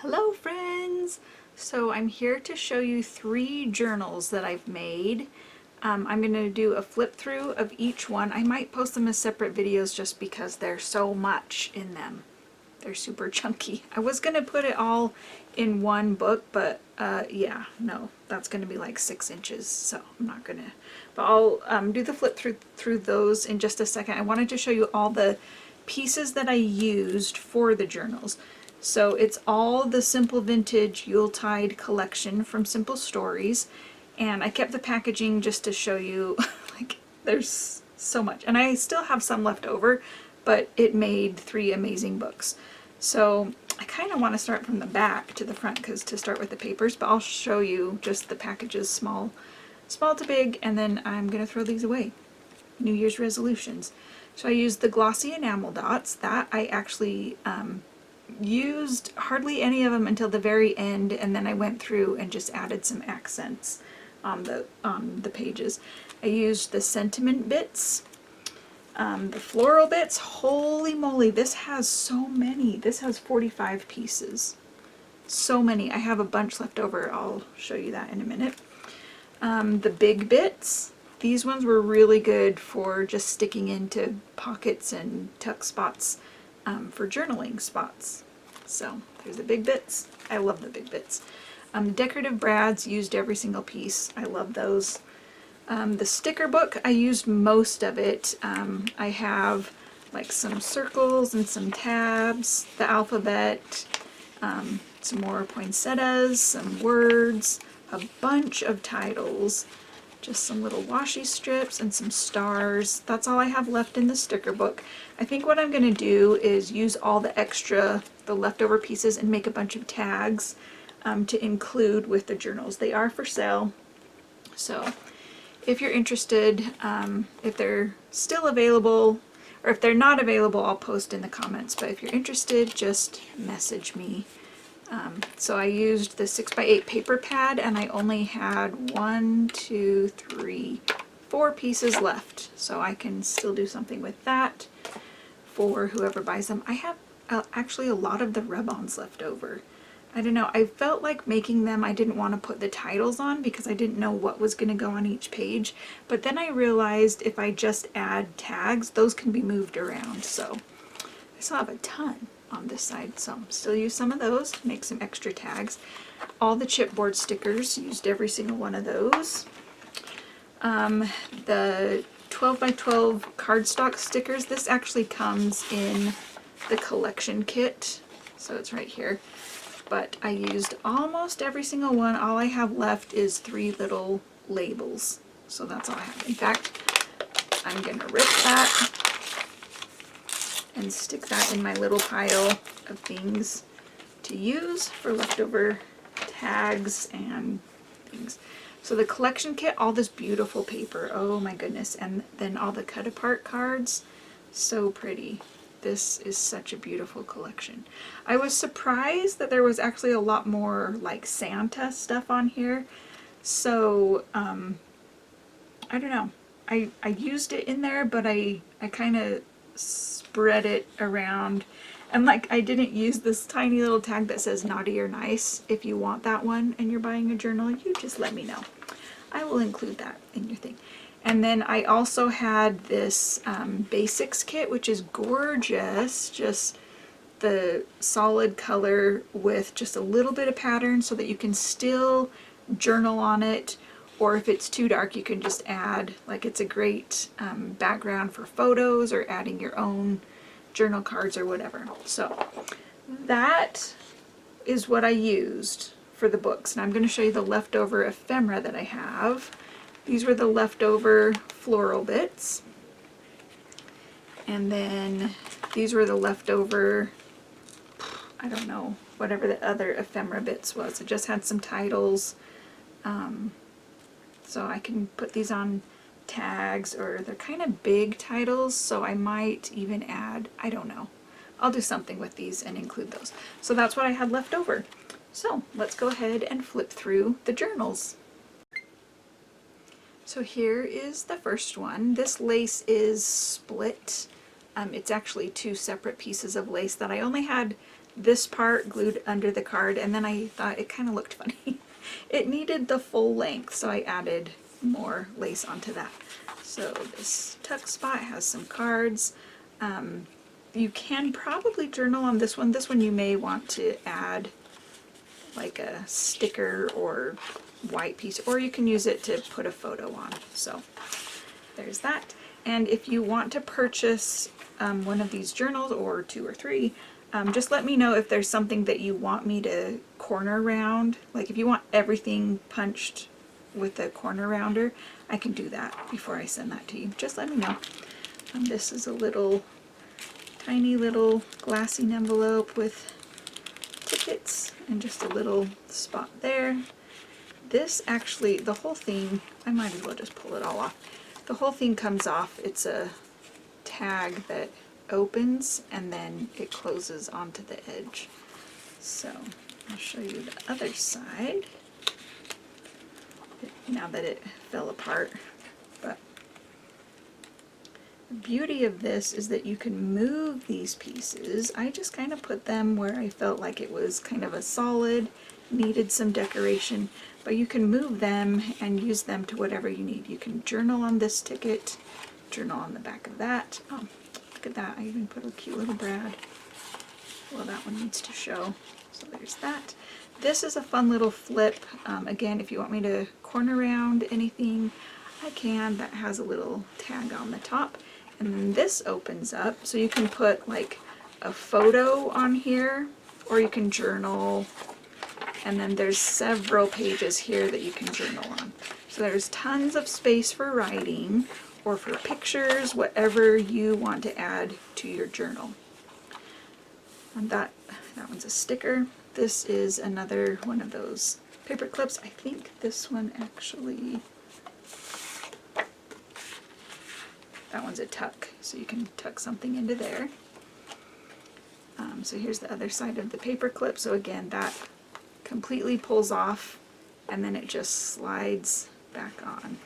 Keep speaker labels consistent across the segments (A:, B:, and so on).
A: Hello friends! So I'm here to show you 3 journals that I've made. I'm going to do a flip through of each one. I might post them as separate videos just because there's so much in them. They're super chunky. I was going to put it all in one book, but yeah, no, that's going to be like 6 inches, so I'm not going to. But I'll do the flip through those in just a second. I wanted to show you all the pieces that I used for the journals. So it's all the Simple Vintage Yuletide collection from Simple Stories, and I kept the packaging just to show you like there's so much, and I still have some left over, but it made 3 amazing books. So I kind of want to start from the back to the front because to start with the papers, but I'll show you just the packages small to big, and then I'm gonna throw these away. New Year's resolutions. So I used the glossy enamel dots that I actually used hardly any of them until the very end, and then I went through and just added some accents on the pages. I used the sentiment bits, the floral bits. Holy moly, this has so many. This has 45 pieces. So many. I have a bunch left over. I'll show you that in a minute. The big bits. These ones were really good for just sticking into pockets and tuck spots for journaling spots. So there's the big bits. I love the big bits. Decorative Brads, used every single piece. I love those. The sticker book, I used most of it. I have like some circles and some tabs, the alphabet, some more poinsettias, some words, a bunch of titles, just some little washi strips and some stars. That's all I have left in the sticker book. I think what I'm going to do is use all the leftover pieces and make a bunch of tags to include with the journals. They are for sale, so if you're interested, if they're still available, or if they're not available, I'll post in the comments, but if you're interested, just message me. So I used the 6x8 paper pad, and I only had 4 pieces left, so I can still do something with that for whoever buys them. I have actually a lot of the Rub-Ons left over. I don't know, I felt like making them, I didn't want to put the titles on because I didn't know what was going to go on each page, but then I realized if I just add tags, those can be moved around, so I still have a ton on this side, so still use some of those, make some extra tags. All the chipboard stickers, used every single one of those. The 12x12 cardstock stickers, this actually comes in the collection kit, so it's right here, but I used almost every single one. All I have left is 3 little labels, so that's all I have. In fact, I'm gonna rip that and stick that in my little pile of things to use for leftover tags and things. So the collection kit, all this beautiful paper, oh my goodness, and then all the cut apart cards, so pretty. This is such a beautiful collection. I was surprised that there was actually a lot more like Santa stuff on here, so I don't know. I used it in there, but I kind of spread it around, and like I didn't use this tiny little tag that says naughty or nice. If you want that one and you're buying a journal, you just let me know. I will include that in your thing. And then I also had this basics kit, which is gorgeous, just the solid color with just a little bit of pattern so that you can still journal on it, or if it's too dark you can just add, like it's a great background for photos or adding your own journal cards or whatever. So that is what I used for the books. And I'm going to show you the leftover ephemera that I have. These were the leftover floral bits. And then these were the leftover, I don't know, whatever the other ephemera bits was. It just had some titles. So I can put these on tags, or they're kind of big titles, so I might even add, I don't know. I'll do something with these and include those. So that's what I had left over. So let's go ahead and flip through the journals. So here is the first one. This lace is split. It's actually 2 separate pieces of lace that I only had this part glued under the card, and then I thought it kind of looked funny. It needed the full length, so I added more lace onto that. So this tuck spot has some cards. You can probably journal on this one. This one you may want to add like a sticker or white piece, or you can use it to put a photo on. So there's that. And if you want to purchase one of these journals, or 2 or 3, just let me know if there's something that you want me to corner round. Like if you want everything punched with a corner rounder, I can do that before I send that to you. Just let me know. This is a little tiny little glassy envelope with tickets and just a little spot there. This actually, the whole thing, I might as well just pull it all off. The whole thing comes off. It's a tag that opens and then it closes onto the edge. So I'll show you the other side now that it fell apart. But the beauty of this is that you can move these pieces. I just kind of put them where I felt like it was kind of a solid, needed some decoration, but you can move them and use them to whatever you need. You can journal on this ticket, journal on the back of that. Oh, look at that, I even put a cute little brad. Well, that one needs to show. So there's that. This is a fun little flip. Again, if you want me to corner round anything, I can. That has a little tag on the top. And then this opens up, so you can put like a photo on here, or you can journal. And then there's several pages here that you can journal on. So there's tons of space for writing or for pictures, whatever you want to add to your journal. And that one's a sticker. This is another one of those paper clips. I think this one actually, that one's a tuck, so you can tuck something into there. So here's the other side of the paper clip. So again, that completely pulls off and then it just slides back on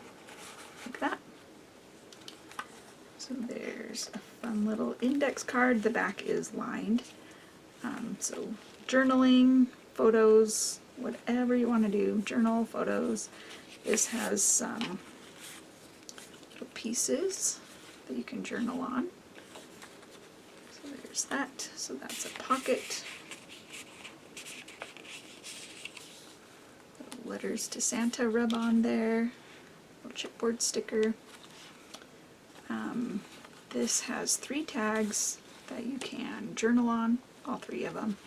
A: like that. So there's a fun little index card. The back is lined. So journaling, photos, whatever you want to do, journal, photos. This has some little pieces that you can journal on. So there's that. So that's a pocket. Little letters to Santa rub on there. Little chipboard sticker. This has 3 tags that you can journal on, all 3 of them.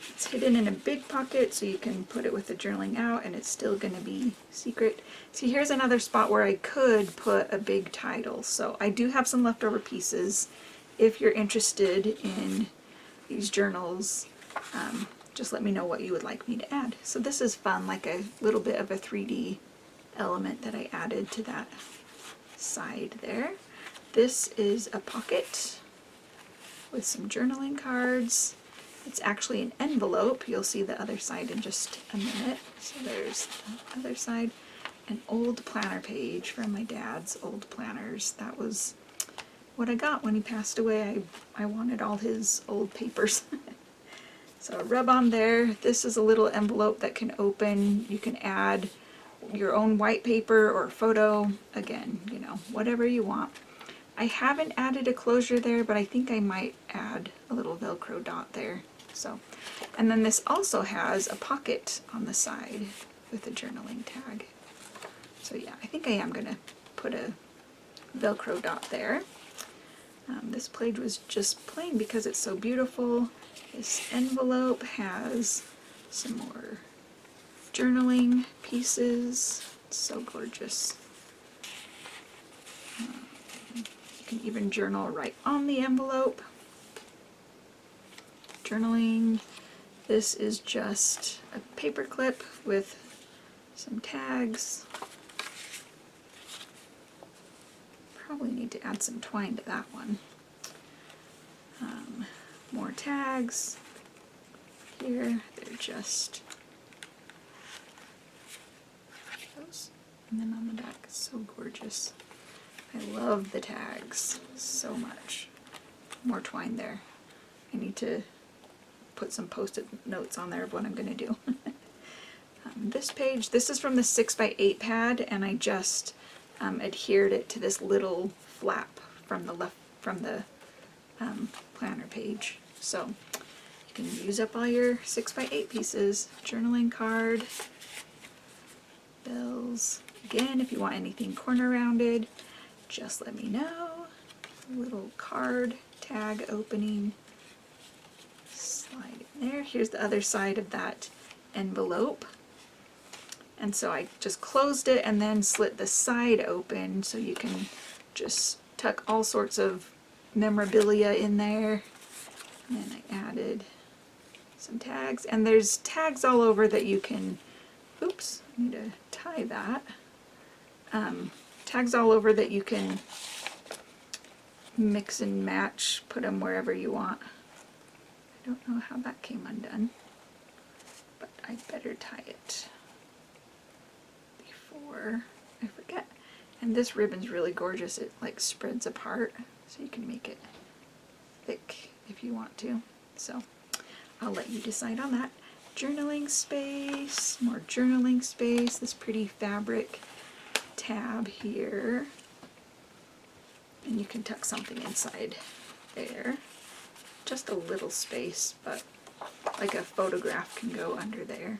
A: It's hidden in a big pocket, so you can put it with the journaling out and it's still going to be secret. See, here's another spot where I could put a big title. So I do have some leftover pieces. If you're interested in these journals, just let me know what you would like me to add. So this is fun, like a little bit of a 3D element that I added to that side there. This is a pocket with some journaling cards. It's actually an envelope. You'll see the other side in just a minute. So there's the other side. An old planner page from my dad's old planners. That was what I got when he passed away. I wanted all his old papers. So rub on there. This is a little envelope that can open. You can add your own white paper or photo. Again, you know, whatever you want. I haven't added a closure there, but I think I might add a little Velcro dot there. So, and then this also has a pocket on the side with a journaling tag. So yeah, I think I am going to put a Velcro dot there. This page was just plain because it's so beautiful. This envelope has some more journaling pieces. It's so gorgeous. You can even journal right on the envelope. Journaling. This is just a paper clip with some tags. Probably need to add some twine to that one. More tags. Here, they're just those. And then on the back, it's so gorgeous. I love the tags so much. More twine there. I need to put some post-it notes on there of what I'm going to do. This page, this is from the 6x8 pad, and I just adhered it to this little flap from the planner page. So you can use up all your 6x8 pieces. Journaling card, bells. Again, if you want anything corner rounded, just let me know. Little card tag opening. Slide in there. Here's the other side of that envelope. And so I just closed it and then slit the side open so you can just tuck all sorts of memorabilia in there. And then I added some tags, and there's tags all over that you can, oops, I need to tie that. Tags all over that you can mix and match, put them wherever you want. I don't know how that came undone, but I better tie it before I forget. And this ribbon's really gorgeous. It like spreads apart, so you can make it thick if you want to. So I'll let you decide on that. Journaling space, more journaling space, this pretty fabric tab here. And you can tuck something inside there. Just a little space, but like a photograph can go under there.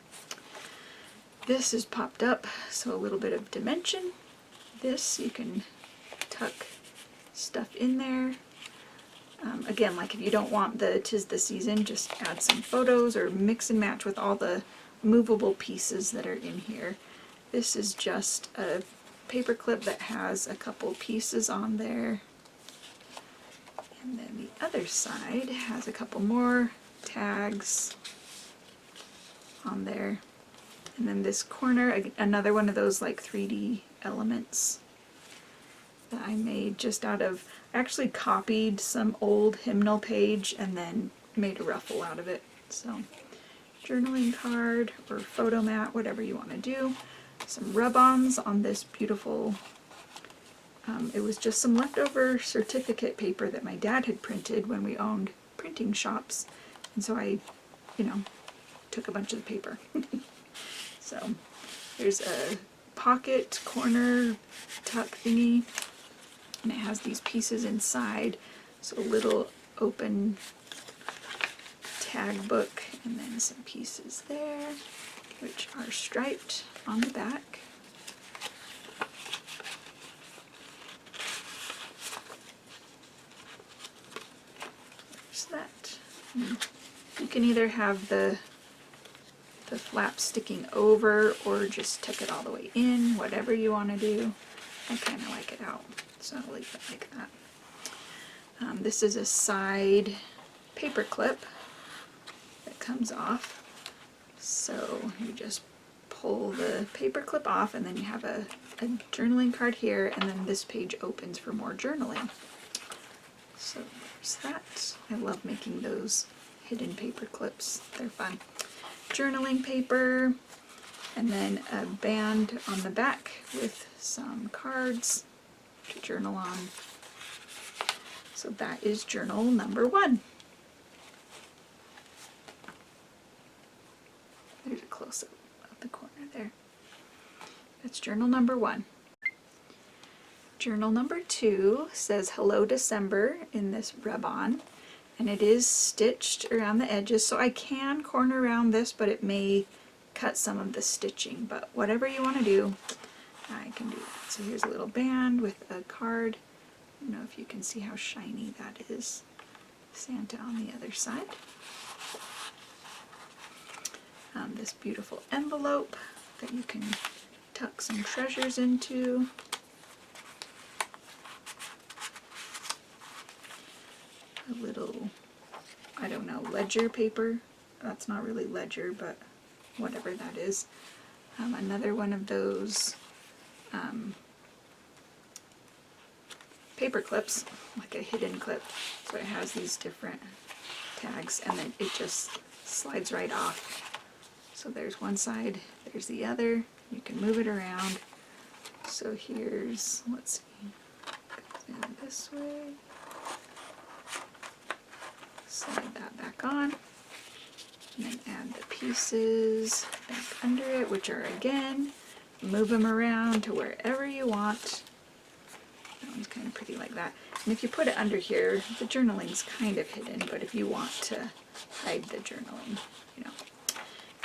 A: This is popped up, so a little bit of dimension. This, you can tuck stuff in there. Again, like if you don't want the 'Tis the Season, just add some photos or mix and match with all the movable pieces that are in here. This is just a paper clip that has a couple pieces on there. And then the other side has a couple more tags on there. And then this corner, another one of those like 3D elements that I made just out of, I actually copied some old hymnal page and then made a ruffle out of it. So journaling card or photo mat, whatever you want to do. Some rub-ons on this beautiful, it was just some leftover certificate paper that my dad had printed when we owned printing shops. And so I, took a bunch of the paper. So there's a pocket corner tuck thingy, and it has these pieces inside. So a little open tag book, and then some pieces there, which are striped on the back. There's that. You can either have the flap sticking over or just tuck it all the way in, whatever you want to do. I kind of like it out, so I'll leave it like that. This is a side paper clip that comes off. So you just pull the paper clip off, and then you have a journaling card here, and then this page opens for more journaling. So there's that. I love making those hidden paper clips. They're fun. Journaling paper, and then a band on the back with some cards to journal on. So that is journal number 1. There's a close-up of the corner there. That's journal number 1. Journal number 2 says Hello December in this rub-on, and it is stitched around the edges, so I can corner around this, but it may cut some of the stitching, but whatever you want to do, I can do that. So here's a little band with a card. I don't know if you can see how shiny that is. Santa on the other side. This beautiful envelope that you can tuck some treasures into. A little, I don't know, ledger paper. That's not really ledger, but whatever that is. Another one of those paper clips, like a hidden clip. So it has these different tags, and then it just slides right off. So there's one side, there's the other. You can move it around. So here's, let's see, goes in this way. Slide that back on. pieces back under it, which are, again, move them around to wherever you want. That one's kind of pretty like that. And if you put it under here, the journaling's kind of hidden, but if you want to hide the journaling, you know,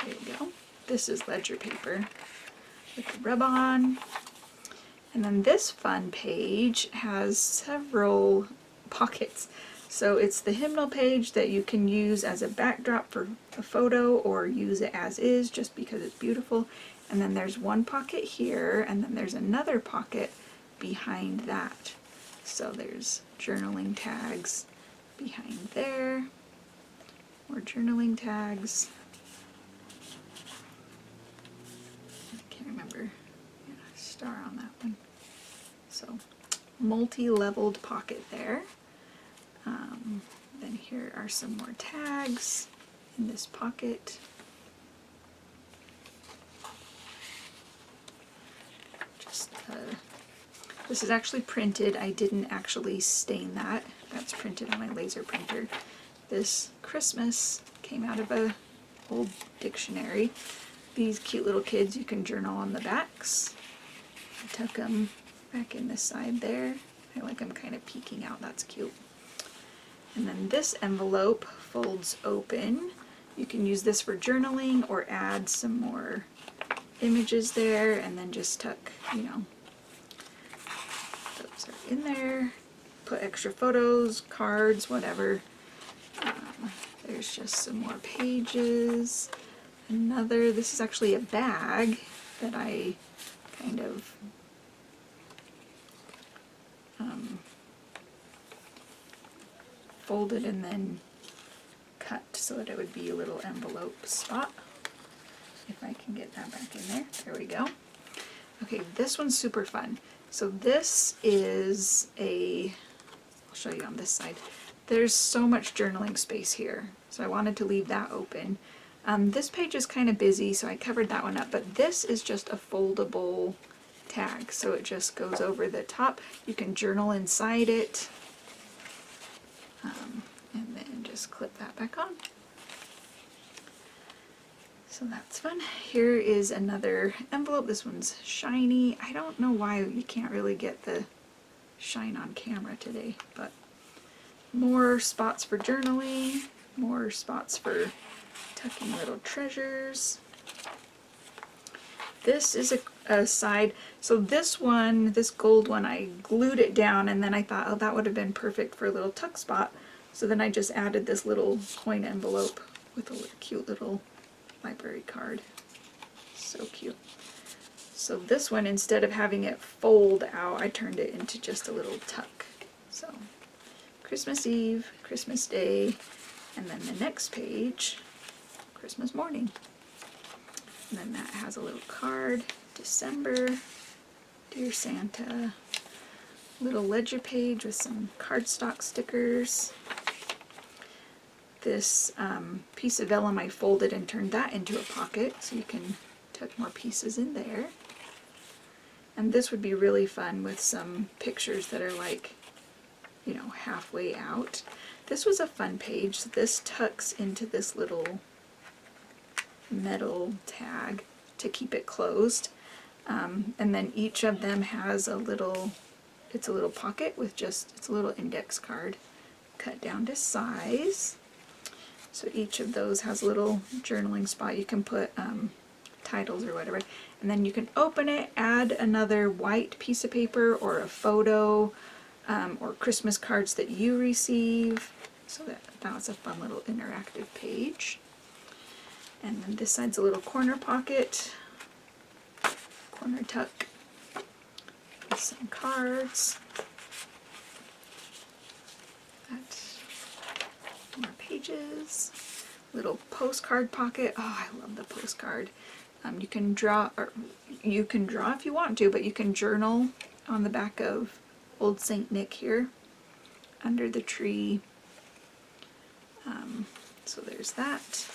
A: there you go. This is ledger paper with the rub-on. And then this fun page has several pockets. So it's the hymnal page that you can use as a backdrop for a photo or use it as is just because it's beautiful. And then there's one pocket here, and then there's another pocket behind that. So there's journaling tags behind there, more journaling tags. I can't remember, yeah, star on that one. So multi-leveled pocket there. Then here are some more tags in this pocket. This is actually printed. I didn't actually stain that. That's printed on my laser printer. This Christmas came out of a old dictionary. These cute little kids, you can journal on the backs. I tuck them back in the side there. I like them kind of peeking out. That's cute. And then this envelope folds open. You can use this for journaling or add some more images there and then just tuck, you know, those are in there. Put extra photos, cards, whatever. There's just some more pages. Another, this is actually a bag that I kind of folded and then cut so that it would be a little envelope spot. If I can get that back in there. There we go. Okay, this one's super fun. So this is I'll show you on this side. There's so much journaling space here, so I wanted to leave that open. This page is kind of busy, so I covered that one up, but this is just a foldable tag, so it just goes over the top. You can journal inside it, and then just clip that back on. So that's fun. Here is another envelope. This one's shiny. I don't know why you can't really get the shine on camera today, but more spots for journaling, more spots for tucking little treasures. This is a side. So this one, this gold one, I glued it down and then I thought, oh, that would have been perfect for a little tuck spot. So then I just added this little coin envelope with a cute little library card. So cute. So this one, instead of having it fold out, I turned it into just a little tuck. So Christmas Eve, Christmas Day, and then the next page, Christmas morning. And then that has a little card, December, Dear Santa, little ledger page with some cardstock stickers. This piece of vellum I folded and turned that into a pocket, so you can tuck more pieces in there. And this would be really fun with some pictures that are like, you know, halfway out. This was a fun page. So this tucks into this little metal tag to keep it closed. And then each of them has a little, it's a little pocket with just, it's a little index card cut down to size. So each of those has a little journaling spot. You can put titles or whatever. And then you can open it, add another white piece of paper or a photo or Christmas cards that you receive. So that was a fun little interactive page. And then this side's a little corner pocket, corner tuck with some cards. That's more pages. Little postcard pocket. Oh, I love the postcard. You can draw, or you can draw if you want to, but you can journal on the back of Old Saint Nick here under the tree. So there's that.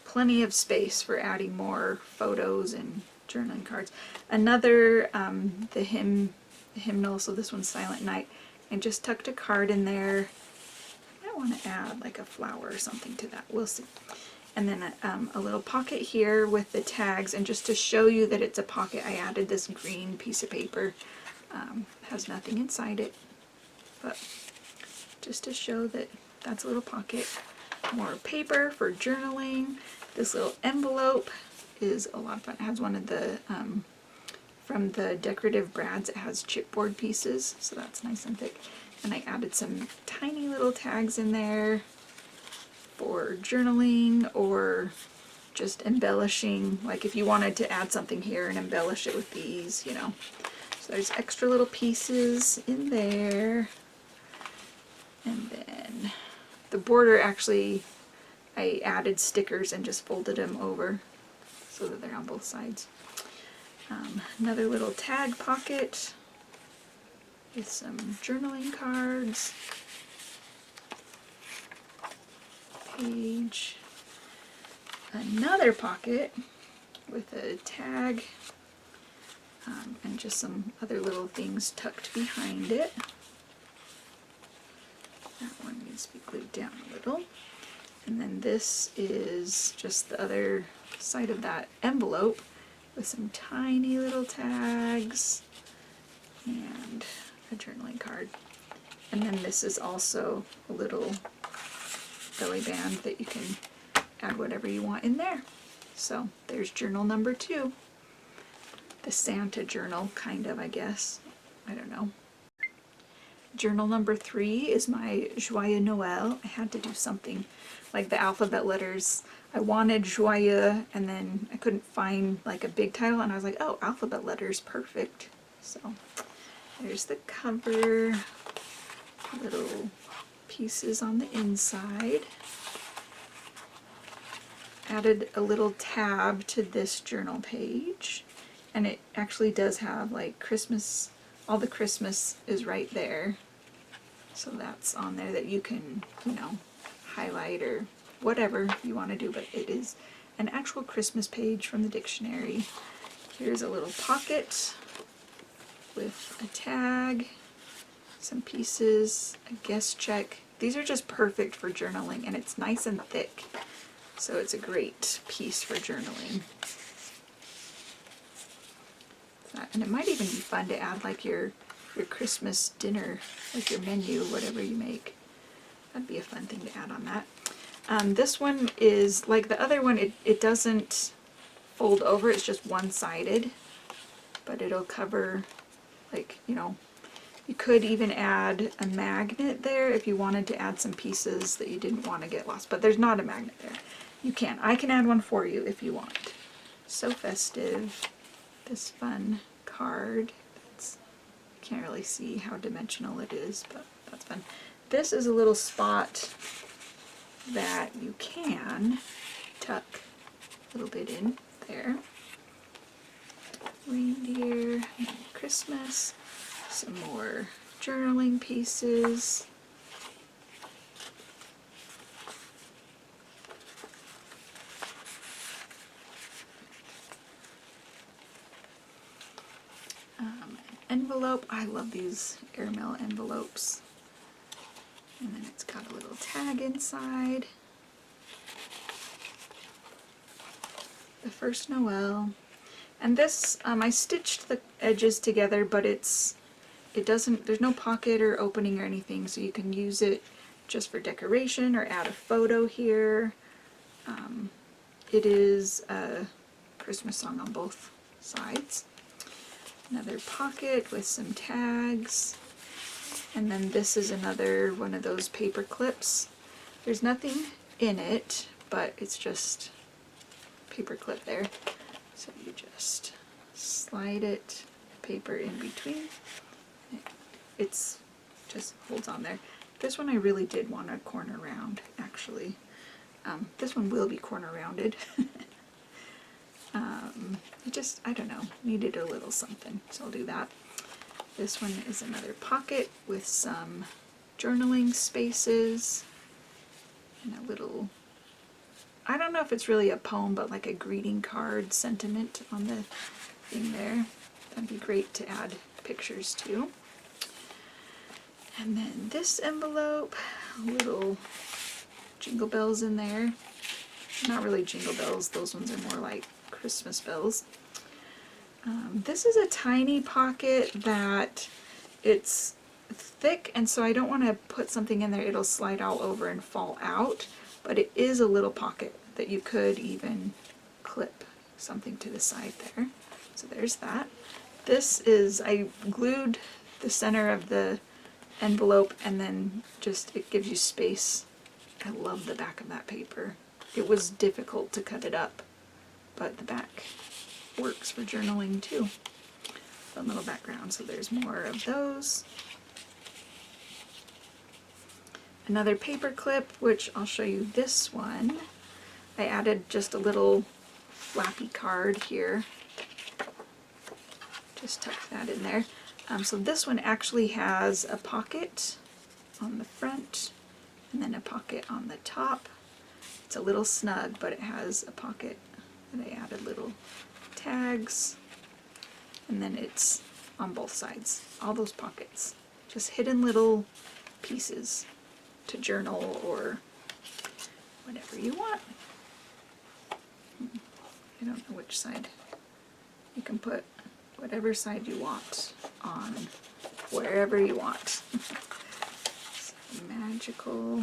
A: Plenty of space for adding more photos and journaling cards. Another, the hymnal, so this one's Silent Night. I just tucked a card in there. That want to add like a flower or something to that. We'll see. And then a little pocket here with the tags, and just to show you that it's a pocket, I added this green piece of paper. Has nothing inside it, but just to show that that's a little pocket. More paper for journaling. This little envelope is a lot of fun. It has one of the, from the Decorative Brads, it has chipboard pieces, so that's nice and thick. And I added some tiny little tags in there for journaling or just embellishing, like if you wanted to add something here and embellish it with these, you know. So there's extra little pieces in there. And then the border, actually, I added stickers and just folded them over so that they're on both sides. Another little tag pocket with some journaling cards. Page. Another pocket with a tag and just some other little things tucked behind it. That one needs to be glued down a little. And then this is just the other side of that envelope with some tiny little tags and a journaling card. And then this is also a little belly band that you can add whatever you want in there. So there's journal number 2. The Santa journal, kind of, I guess. I don't know. Journal number 3 is my Joyeux Noël. I had to do something like the alphabet letters. I wanted Joyeux, and then I couldn't find like a big title, and I was like, oh, alphabet letters, perfect. So there's the cover, little pieces on the inside. Added a little tab to this journal page, and it actually does have like Christmas, all the Christmas is right there. So that's on there that you can, you know, highlight or whatever you want to do, but it is an actual Christmas page from the dictionary. Here's a little pocket with a tag, some pieces, a guest check. These are just perfect for journaling, and it's nice and thick, so it's a great piece for journaling. And it might even be fun to add like your Christmas dinner, like your menu, whatever you make. That'd be a fun thing to add on that. This one is like the other one, it doesn't fold over, it's just one-sided, but it'll cover, like, you know, you could even add a magnet there if you wanted to add some pieces that you didn't want to get lost, but there's not a magnet there. You can. I can add one for you if you want. So festive. This fun card. You can't really see how dimensional it is, but that's fun. This is a little spot that you can tuck a little bit in there. Reindeer, Christmas, some more journaling pieces. Envelope. I love these airmail envelopes. And then it's got a little tag inside. The First Noel. And this, I stitched the edges together, but it doesn't, there's no pocket or opening or anything, so you can use it just for decoration or add a photo here. It is a Christmas song on both sides. Another pocket with some tags. And then this is another one of those paper clips. There's nothing in it, but it's just paper clip there. So you just slide it, paper in between. It's just holds on there. This one I really did want a corner round, actually. This one will be corner rounded. It just, I don't know, needed a little something, so I'll do that. This one is another pocket with some journaling spaces and a little, I don't know if it's really a poem, but like a greeting card sentiment on the thing there. That'd be great to add pictures to. And then this envelope, little jingle bells in there. Not really jingle bells, those ones are more like Christmas bells. This is a tiny pocket that it's thick, and so I don't want to put something in there, it'll slide all over and fall out, but it is a little pocket that you could even clip something to the side there. So there's that. This is, I glued the center of the envelope and then just, it gives you space. I love the back of that paper. It was difficult to cut it up, but the back works for journaling too. Fun little background, so there's more of those. Another paper clip, which I'll show you this one. I added just a little flappy card here. Just tuck that in there. So this one actually has a pocket on the front and then a pocket on the top. It's a little snug, but it has a pocket that I added little tags, and then it's on both sides, all those pockets. Just hidden little pieces to journal or whatever you want. I don't know which side. You can put whatever side you want on wherever you want. Magical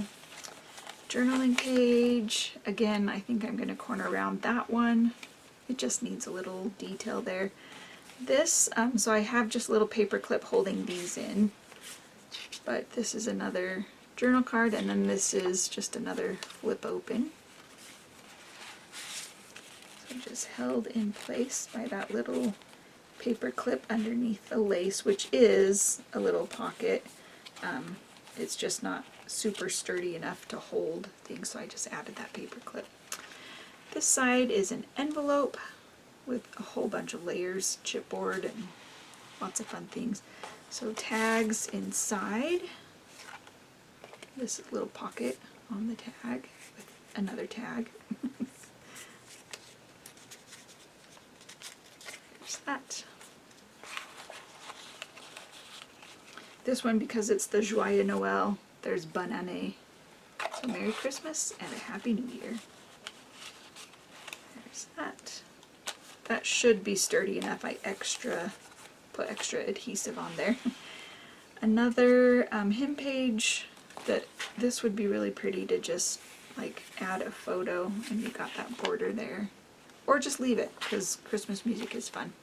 A: journaling page. Again, I think I'm going to corner around that one. It just needs a little detail there. This, so I have just a little paper clip holding these in, but this is another journal card, and then this is just another flip open. So just held in place by that little paper clip underneath the lace, which is a little pocket. It's just not super sturdy enough to hold things, so I just added that paper clip. This side is an envelope with a whole bunch of layers, chipboard, and lots of fun things. So tags inside. This little pocket on the tag with another tag. There's that. This one, because it's the Joyeux Noël, there's Bonne Année. So Merry Christmas and a Happy New Year. There's that. That should be sturdy enough. I put extra adhesive on there. Another hymn page that this would be really pretty to just like add a photo and you got that border there. Or just leave it because Christmas music is fun.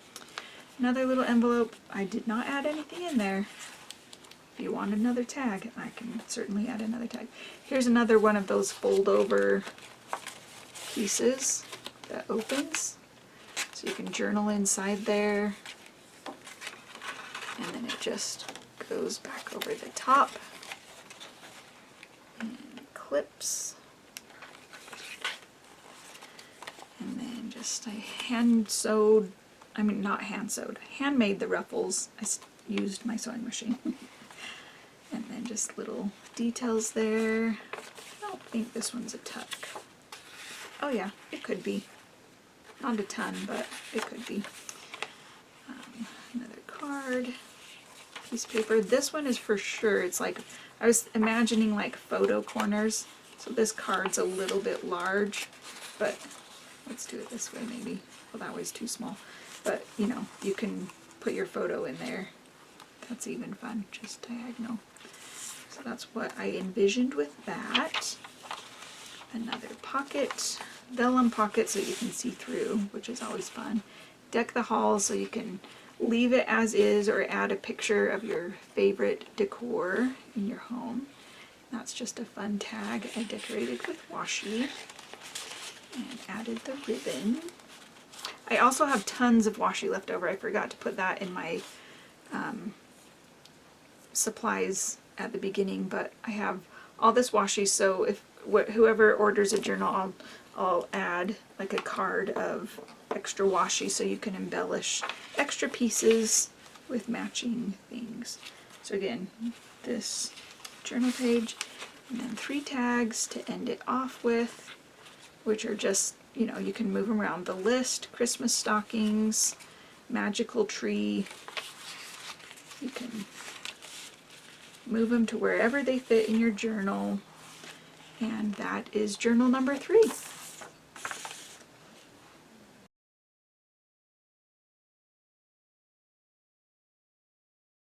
A: Another little envelope. I did not add anything in there. If you want another tag, I can certainly add another tag. Here's another one of those fold over pieces that opens. So you can journal inside there. And then it just goes back over the top. And clips. And then just I handmade the ruffles. I used my sewing machine. And then just little details there. I don't think this one's a tuck. Oh yeah, it could be. Not a ton, but it could be. Another card, piece of paper. This one is for sure, it's like, I was imagining like photo corners. So this card's a little bit large, but let's do it this way maybe. Well, that way's too small. But, you know, you can put your photo in there. That's even fun, just diagonal. So that's what I envisioned with that. Another pocket, vellum pocket so you can see through, which is always fun. Deck the hall so you can leave it as is or add a picture of your favorite decor in your home. That's just a fun tag I decorated with washi and added the ribbon. I also have tons of washi left over. I forgot to put that in my supplies at the beginning, but I have all this washi, so if whoever orders a journal, I'll add like a card of extra washi so you can embellish extra pieces with matching things. So again, this journal page, and then 3 tags to end it off with, which are just, you know, you can move them around. The list, Christmas stockings, magical tree. You can move them to wherever they fit in your journal. And that is journal number 3.